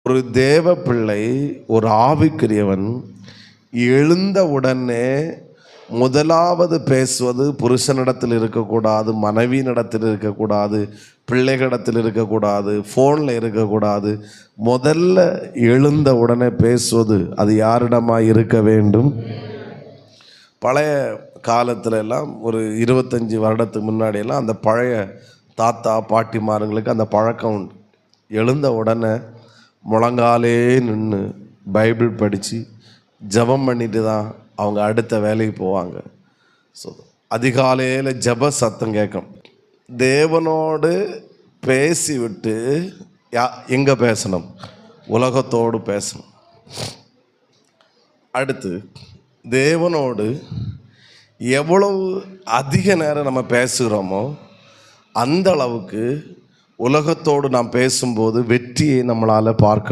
ஒரு தேவ பிள்ளை, ஒரு ஆவிக்குரியவன் எழுந்த உடனே முதலாவது பேசுவது புருஷனிடத்தில் இருக்கக்கூடாது, மனைவியினிடத்தில் இருக்கக்கூடாது, பிள்ளைகளிடத்தில் இருக்கக்கூடாது, ஃபோனில் இருக்கக்கூடாது. முதல்ல எழுந்த உடனே பேசுவது அது யாரிடமாக இருக்க வேண்டும்? பழைய காலத்துல எல்லாம் ஒரு 25 வருடத்துக்கு முன்னாடியெல்லாம் அந்த பழைய தாத்தா பாட்டிமாருங்களுக்கு அந்த பழக்கம் உண்டு. எழுந்த உடனே முழங்காலே நின்று பைபிள் படித்து ஜெபம் பண்ணிட்டு தான் அவங்க அடுத்த வேலைக்கு போவாங்க. ஸோ அதிகாலையில் ஜெப சத்தம் கேட்கும். தேவனோடு பேசிவிட்டு எங்கே பேசணும்? உலகத்தோடு பேசணும். அடுத்து தேவனோடு எவ்வளவு அதிக நேரம் நம்ம பேசுகிறோமோ அந்த அளவுக்கு உலகத்தோடு நாம் பேசும்போது வெற்றியை நம்மளால் பார்க்க